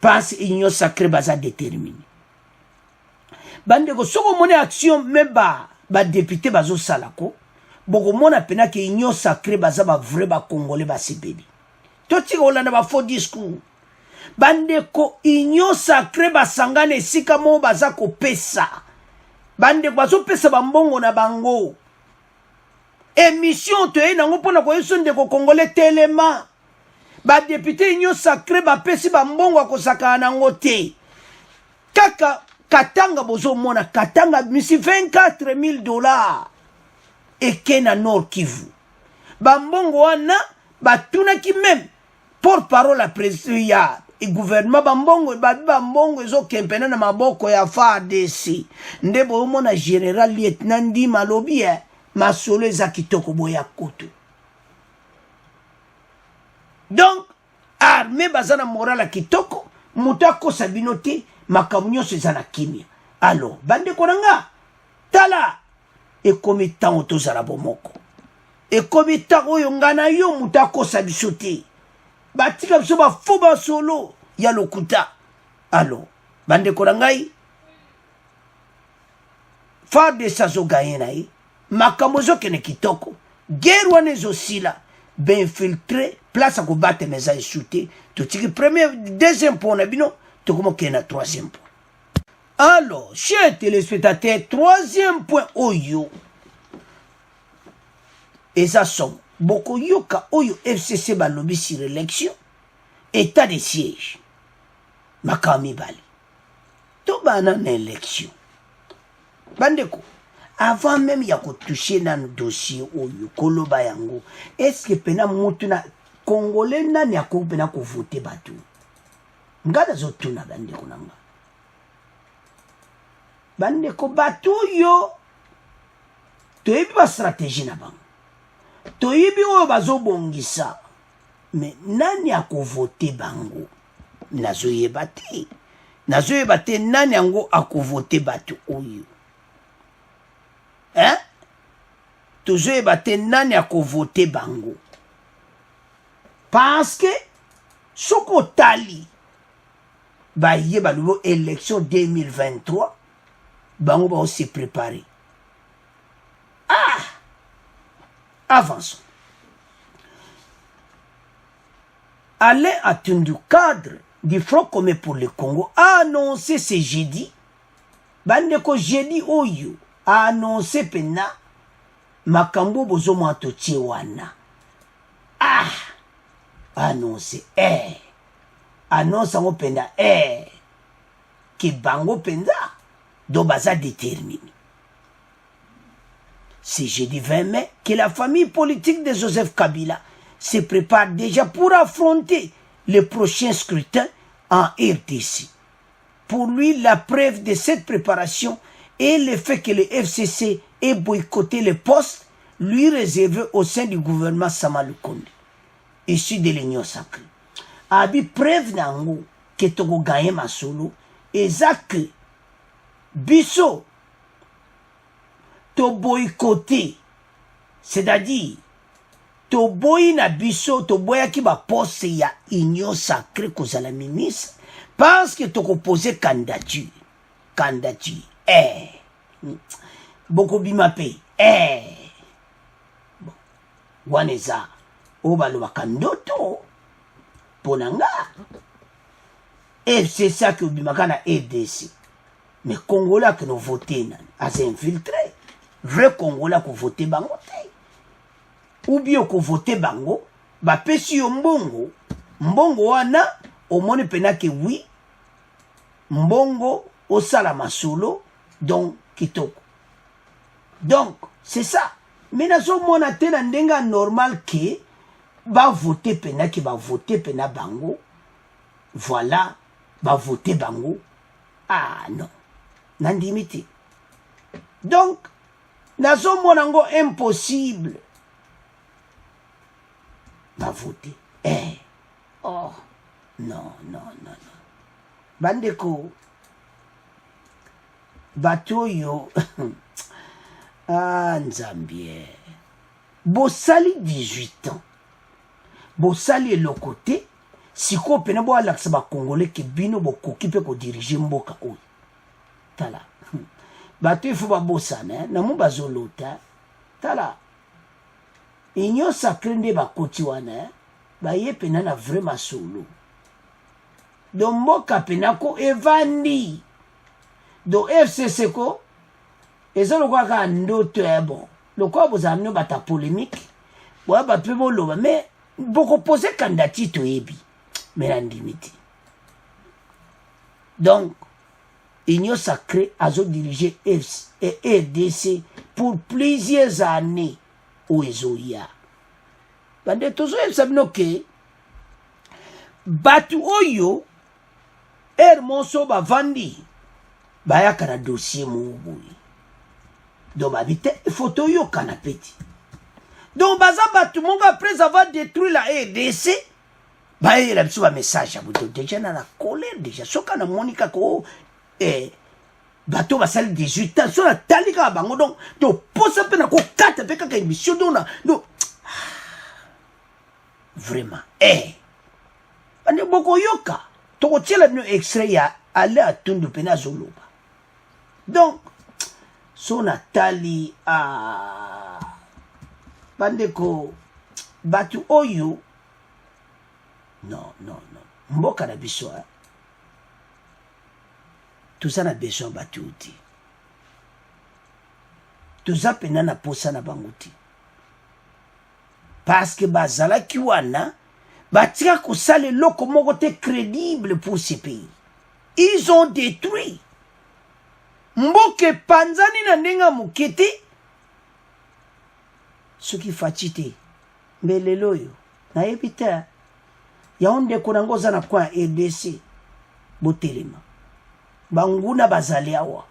parce union sacrée baza déterminé bandeko soko mone action me badepute bazosalako bokomona pena ke union sacrée baza bavrai bakongole basebebi totika kolanda bafaux discours bandeko union sacrée basangana esika moko baza kopesa bandeko bazopesa bambongo na bango émission toyei nango mpona koyeso ndeko kongole telema badepute union sacrée bapesi bambongo akosakana nango te kaka katanga bozomona katanga misi $24,000 eke na Nord Kivu bambongo wana batunaki même porte-parole à président ya gouvernement bambongo ezokempena na maboko ya FARDC nde bomona général lieutenant Ndima lobi masolo eza kitoko boya koto. Donc armée bazana moral a kitoko muta kosa bino te makambo nyonso eza na kimia. Alors bandeko na nga tala ekomi ntango tozala bomoko, ekomi ntango oyo nga na yo muta kosa biso te, batika biso bafo basolo ya lokuta. Alors bandeko na ngai FARDC azogaye na ye makambo ezokende kitoko, guerre wana ezosila, bainfiltre place à combattre mes aïsoutés. Tout ce qui est premier, deuxième point, on a bino, tout comme qu'il y a un troisième point. Alors, chers téléspectateurs, troisième point, oyo. Et ça sont, beaucoup yoka, oyo, FCC ba lobby sur l'élection, état de siège. Makami bali. Tout banan élection. Bandeko. Avant même ya ko toucher dans dossier oyo koloba yango, est-ce que pena mutu na Congolais nani ako pena ko voter batu? Ngada zotuna bandeko nanga. Bandeko batu yo toyebi ba stratégie na bango. Toyebi oyo bazobongisa. Mais nani ako voter bango? Nazoyeba te. Nazoyeba te nani yango ako voter batu oyo. Hein? Toujours ebate nani ako voter bango. Parce que soko tali ba yeba nouveau élection 2023 bango ba se préparer. Ah! Avançons. Alain Atundu, cadre du Front commun pour le Congo, a annoncé ce jeudi, bandeko jeudi oyo, a annoncé pena makambo bozo mwanto wana. Ah! Annoncé annonce ngo pena ki bango penza do baza déterminé. C'est jeudi 20 mai que la famille politique de Joseph Kabila se prépare déjà pour affronter le prochain scrutin en RDC. Pour lui, la preuve de cette préparation est le fait que le FCC ait boycotté les postes lui réservés au sein du gouvernement Sama Lukonde, issu de l'Union sacrée. Abi preuve nango que toko gagné ma solo et que biso to boycotté, c'est-à-dire to boy na biso to boya ki ba poste ya Union sacrée kozala ministre parce que toko poser candidature boko bimape bon waneza obalo bakandoto ponanga et c'est ça que bimaka na RDC. Mais Congolais que nous votons as infiltré vrai Congolais que voter bango te ou bien que voter bango ba pesi yo mbongo wana omoni pena ke oui mbongo osala masolo donc kitoko. Donc c'est ça. Mais nazo mona te na ndenga normal que ba voter pena ki ba voter pena bango, voilà, ba voter bango. Ah non, nandimiti. Donc nazo mona ngo impossible ba voter. Oh non. Bandeko batoyo ah Nzambie bosali 18 ans bosali le côté siko pena bo alaksa ba Congolais ke bino bokoki pe ko diriger mboka oyo tala bato il faut ba bosana na mo bazolota tala Union sacrée nde ba koti wana ba ye pena na vraiment solo do mboka pena ko evandi do FCC ko ezalo kwa ka ndoto bon le quoi vous amenez bata polémique ouais ba pe boloba mais beaucoup poser candidature to ebi mais l'indimité. Donc Union sacrée a dirigé RDC pour plusieurs années au Ezoya. Bande tozo sabino ke batu oyo monso ba vandi baya kana dossier mubuyi. donc babite photo yo kanapeti donc baza batu monga après avoir détruit la RDC bayela biso ba message abuto déjà na la colère déjà soka na monika ko bato basali 18 ans so na talika bango donc posa pe na ko kata pe kaka émission donc vraiment ane boko yoka to tiela no extrait ya ale atundu pe na zoloba donc so na tali bandeko batu oyo non mboka na biso toza na besoin batu uti toza pena na posa na bango ti parce que bazalaki wana batika kosala eloko moko te crédible pour ce pays. Ils ont détruit mboke panzani na ndenga mokete soki faci te mbelelo oyo nayebi te ya ndeko nango oza na kwa RDC botelema banguna bazali awa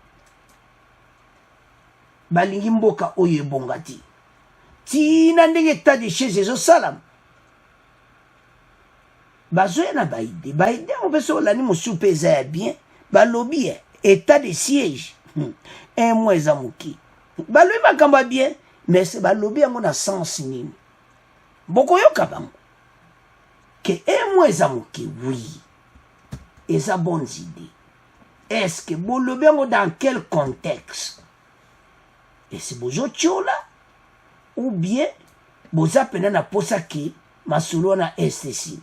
balingi mboka oyo ebonga ti tina ndenge état de siège ezosalama bazoya na baide on peut se olani mosusu mpe eza ya bien balobi état de siège un mois eza moki balobi makambo ya bien mais balobi yango na sens nini bokoyoka bango que un mois eza moki oui eza bonnes idées est-ce que bolobi yango dans quel contexte et c'est bozotiola ou bien boza pena na posa ke masolo na STC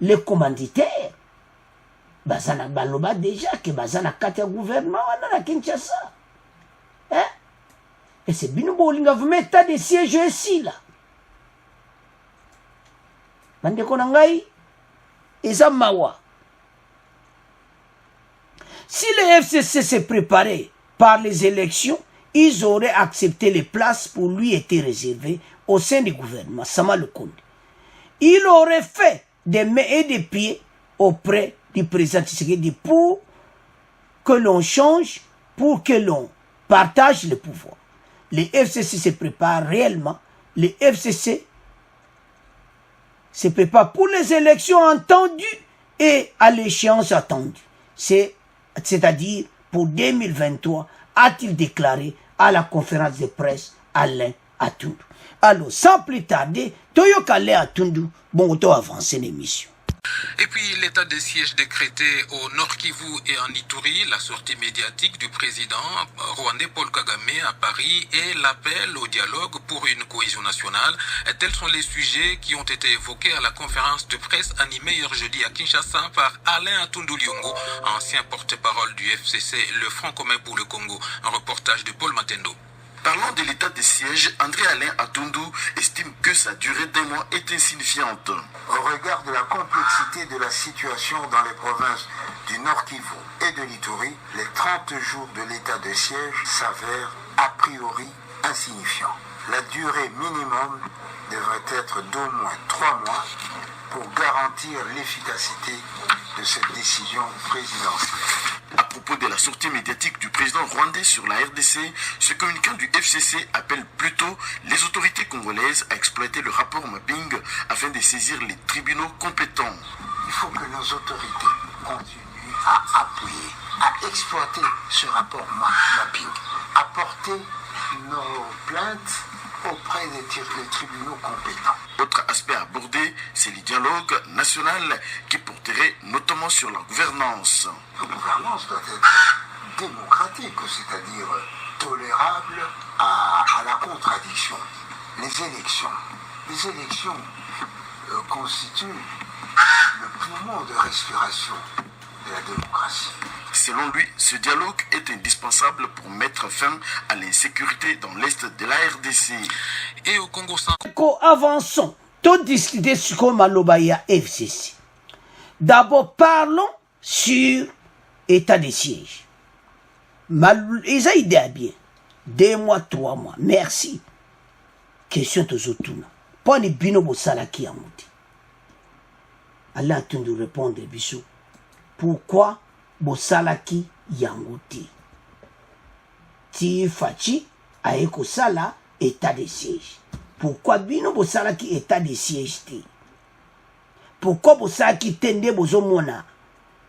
les commanditaires bazana baloba déjà que bazana kati ya gouvernement wana na Kinshasa et c'est bino bolinga vous mettre état de siège ici là bandeko na ngai eza mawa si le FCC s'est préparé par les élections ils auraient accepté les places pour lui étaient réservées au sein du gouvernement Sama Lukonde. Il aurait fait des mains et des pieds auprès du président Tshisekedi pour que l'on change, pour que l'on partage le pouvoir. Les FCC se préparent réellement. Les FCC se préparent pour les élections attendues et à l'échéance attendue. C'est-à-dire pour 2023, a-t-il déclaré à la conférence de presse Alain Atundu. Alors, sans plus tarder, Toyoka Alain Atundu, bon, auto avancer l'émission. Et puis l'état de siège décrété au Nord Kivu et en Ituri, la sortie médiatique du président rwandais Paul Kagame à Paris et l'appel au dialogue pour une cohésion nationale. Tels sont les sujets qui ont été évoqués à la conférence de presse animée hier jeudi à Kinshasa par Alain Atundu Liongo, ancien porte-parole du FCC, le Front commun pour le Congo. Un reportage de Paul Matendo. Parlant de l'état de siège, André Alain Atundu estime que sa durée d'un mois est insignifiante. Au regard de la complexité de la situation dans les provinces du Nord Kivu et de l'Ituri, les 30 jours de l'état de siège s'avèrent a priori insignifiants. La durée minimum devrait être d'au moins 3 mois pour garantir l'efficacité de cette décision présidentielle. À propos de la sortie médiatique du président rwandais sur la RDC, ce communicant du FCC appelle plutôt les autorités congolaises à exploiter le rapport Mapping afin de saisir les tribunaux compétents. Il faut que nos autorités continuent à appuyer, à exploiter ce rapport Mapping, à porter nos plaintes auprès des tribunaux compétents. Autre aspect abordé, c'est le dialogue national qui porterait notamment sur la gouvernance. La gouvernance doit être démocratique, c'est-à-dire tolérable à la contradiction. Les élections constituent le poumon de respiration de la démocratie. Selon lui, ce dialogue est indispensable pour mettre fin à l'insécurité dans l'est de la RDC. Et au Congo avançons, tout discuter sur comment Malobaya FCC. D'abord, parlons sur état de siège. Ils ont idée à bien. 2 mois, 3 mois. Merci. Question de Zotuna. Pas de binobo salaki à mouti. Allah a de répondre, Bissou. Pourquoi Bosalaki Yangouti? ti faci aye kosala état de siège. Pourquoi bino bosalaki état de siège te? Pourquoi bosalaki te nde bozomona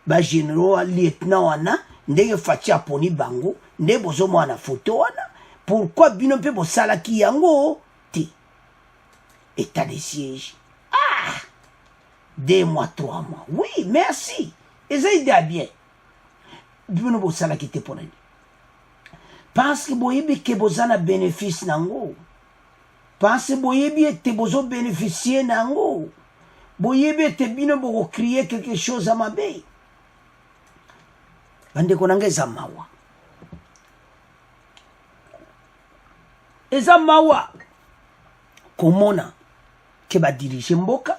ba généraux lieutenant wana ndenge faci aponi bango nde bozomona photo wana? Pourquoi bino mpe bosalaki yango te? État de siège. 2 mois, 3 mois. Oui, merci. Et ça idée bien. Bino bosalaki te pona. Parce que boyebi ke bozana bénéfice nango. Parce que boyebi te bozo bénéficier nango. Boyebi te bino boko créer quelque chose à mabe. Bande konanga eza mawa. Eza mawa. Komona ke ba dirige mboka.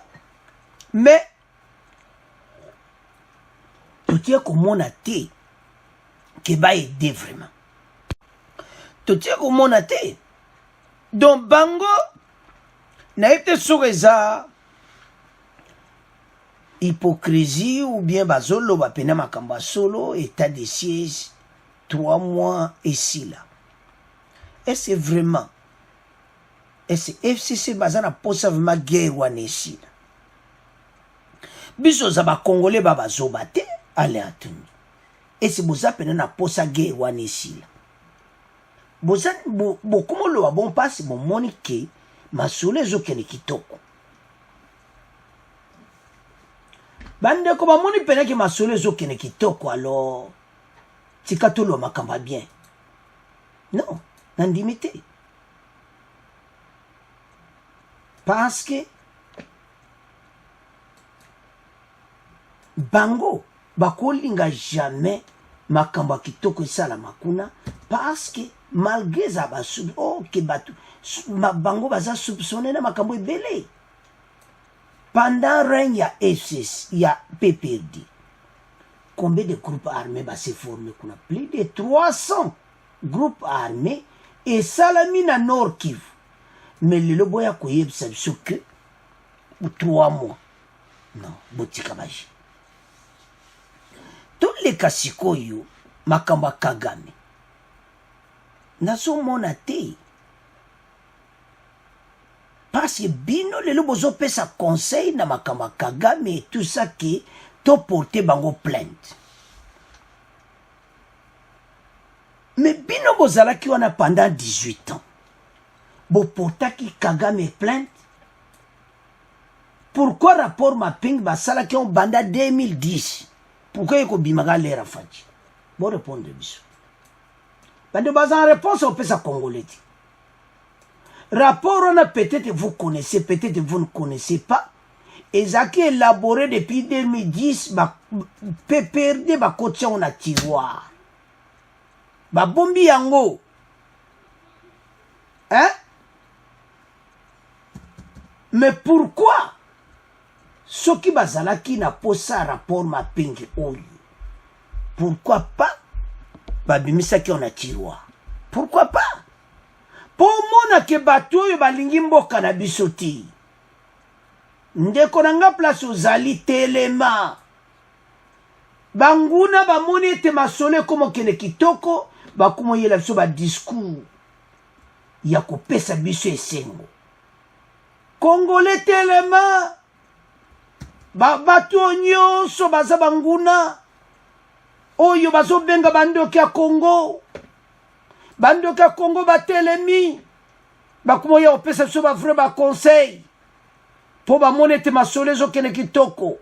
Mais totie komona te ke ba aider vraiment. Totie komona te. Donc bango na ete soreza hypocrisie ou bien bazolo ba pena makamba solo état de siège 3 mois ici là. Et c'est vraiment et c'est FCC bazana posa vraiment guerre wana ici là. Biso za ba congolais ba bazoba te ale atuni. Et c'est boza pena na posa guerre wana ici là. Boza bokumo lo bon passe bon monike masole zo kene kitoko. Bande ko ba moni pena ki masole zo kene kitoko alors tikatolo makamba bien. Non, nandimité. Parce que bango bakolinga jamais makamba kitoko sala makuna parce que malgré ça que batu bango baza soupçonné na makambo ebele. Pendant règne ya FCC, il y a PPRD. Combien de groupes armés va se former? Plus de 300 groupes armés et salami na Nord Kivu. Mais le boya koyeb sabso que 3 mois. Non, botika baji. Tous les kasikoyo makamba Kagame. Naso mona te. Parce que bino lelo bozo pesa conseil na makamba Kagame et tout ça qui to porté bango plainte. Mais bino bozala ki wana pendant 18 ans. Bo porta ki Kagame plainte. Pourquoi rapport mapping basala ki on banda 2010? Pourquoi yeko bimaga lera faji? Bon répondre biso. Bande bazan réponse au pesa congolais. Rapport, on a peut-être vous connaissez, peut-être vous ne connaissez pas. Et ça qui est élaboré depuis 2010, PPRD, côté on a tiroir. Bombi yango. Hein? Mais pourquoi? Ce qui bazala qui n'a pas ça rapport mapping oyo. Pourquoi pas? Babimisa qui on a tiroir. Pourquoi pas? Po mona ke bato oyo balingi mboka na biso ti. Ndeko nanga place ozali telema. Banguna bamoni ete masole komo kene kitoko bakumo yela biso ba discours ya kopesa biso esengo. Congolais telema bato nyonso baza banguna oyo bazobenga bandoki ya Congo. Bandoka Congo batelemi bakumoya opesa biso ba vrai ba conseil po ba monete masole zo kene kitoko.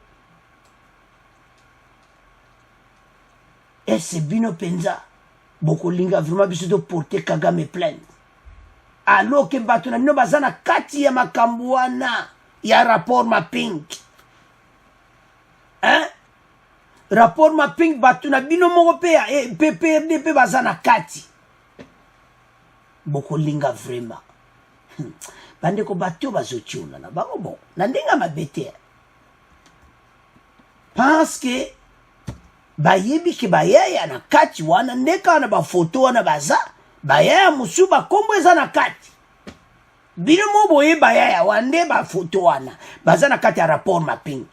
Et c'est bino penza boko linga vraiment biso de porter Kagame plainte. Alors que bato na no bazana kati ya makambo wana ya rapport mapping. Hein? Rapport mapping bato na bino moko pe ya PPRD pe bazana kati. Boko linga vraiment. Bande ko batio bazotiona na bango bon. Na ndenga mabete. Parce que bayebi ke bayaya na kati wana ndeka na ba photo wana baza bayaya musu ba kombo eza na kati. Bino mo boye bayaya wande ba photo wana baza na kati ya rapport mapping.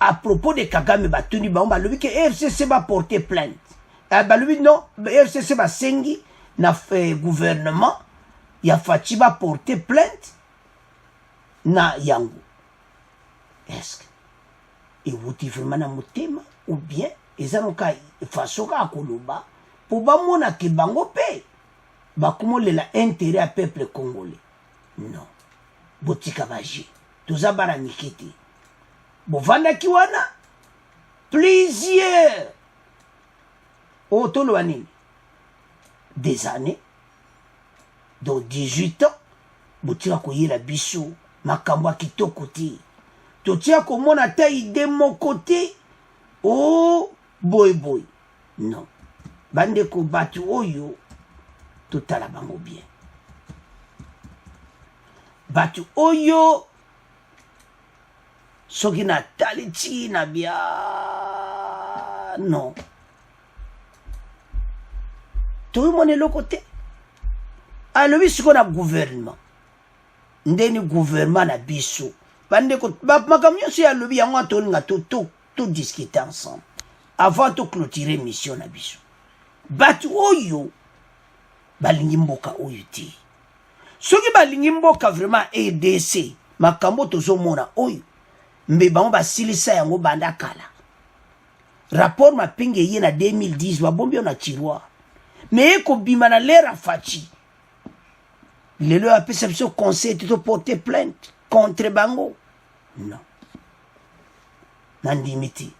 À propos de Kagame batuni ba lobi ke FCC va porter plainte. balobi non FCC basengi na gouvernement ya faci ba porter plainte na yango. Est-ce que ewuti vraiment na motema ou bien eza noka façon ka koloba po bamona ke bango pe bakomolela intérêt à peuple congolais? Non, botika baje toza bara mikete bovandaki wana plusieurs toloba nini des années, donc 18 ans, botika koyela biso makambo ya kitoko te, totia komona ta ide moko te. Oh boy boy, non, bandeko batu oyo totala bango bien, batu oyo soki na tali ti na bia non toyimona eloko te. Alobi siko na gouvernement ndeni gouvernement na biso bandeko makambo nyonso ya alobi yango atolinga to discuter ensemble avant to clôturer mission na biso. Batu oyo balingi mboka oyo te, soki balingi mboka vraiment EDC makambo tozomona oyo mbe bango basilisa yango banda kala. Rapport mapinge ye na 2010 babombi na tiroir mais eko bima na lera faci lelo apesa biso conseil to porter plainte contre bango. Non, nandimiti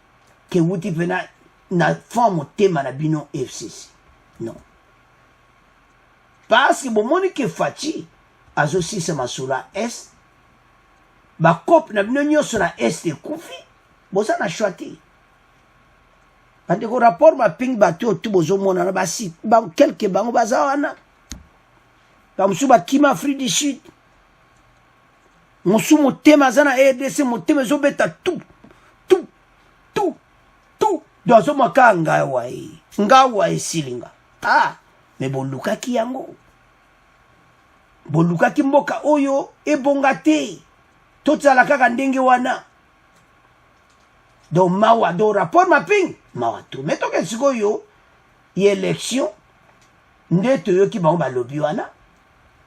ke wuti pena na forme tema na bino FCC. Non, parce que bomoni ke faci azo sisa masura est ba cop na bino nyonso na est ekufi boza na choiti. Parce que rapport ma ping bato tout bozomona na basi ba quelques bango baza wana comme suba kima Afrique du Sud mosu motema zana EDC motema zobeta tout dozo makanga ngawa esilinga me bolukaki yango, bolukaki mboka oyo ebonga te tozala kaka ndenge wana. Donc mawa do rapport mapping mawa tout mais toke sikoyo élection nde toyoki bango balobi wana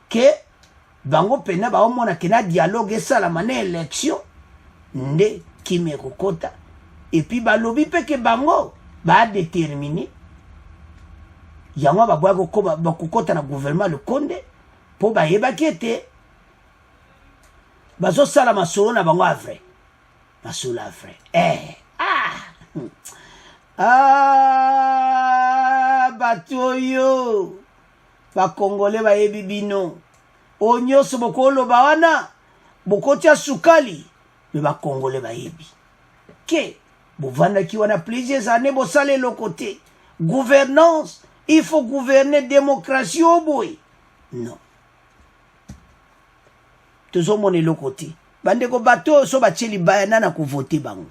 ke bango pena baomona ke na dialogue esalama na élection nde kimi ekokota et puis balobi pe ke bango badétermine yango bakokota na gouvernement le Konde po bayebaki ete bazosala masolo na bango avrai masolo avrai. Batu oyo bakongole bayebi bino onyoso bokoloba wana bokotia sukali me bakongole bayebi ke bovandaki wana plusieurs années bosala eloko te. Gouvernance, il faut gouverner démocratie au boy. Non, tozomona eloko te bandeko bato so batie libaya nana kovote bango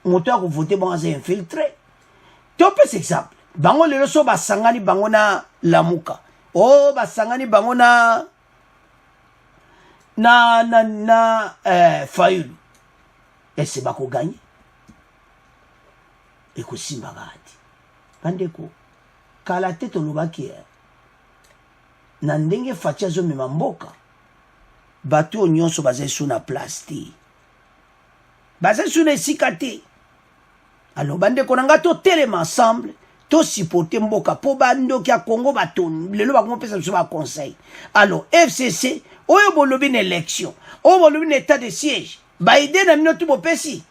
moto akovote bango aza infiltré. Topesa exemple bango lelo so basangani bango na Lamuka basangani bango na Fayulu ese bako gagner ekosimba gati bandeko kala te tolobaki na ndenge faci azomema mboka bato nyonso baza su na place te baza su na esika te. Alors bandeko nanga totelema ensemble to supporter mboka po bandoki ya Congo batoni lelo bakomo pesa biso ba conseil. Alors FCC oyo bolobi na élection oyo bolobi na état de siège baide na mino tu bopesi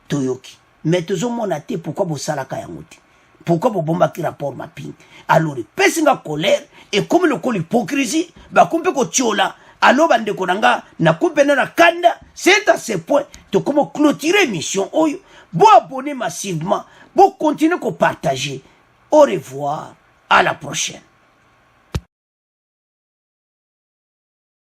toyoki mais tozomona te pourquoi bosalaka yango te, pourquoi bobombaki rapport mapping. Alors pesinga colère et comme le col hypocrisie bakompe ko tiola. Alors bandeko nanga na kupena na kanda c'est à ce point to comment clôturer mission oyo bo abonner massivement bo continuer ko partager. Au revoir, à la prochaine.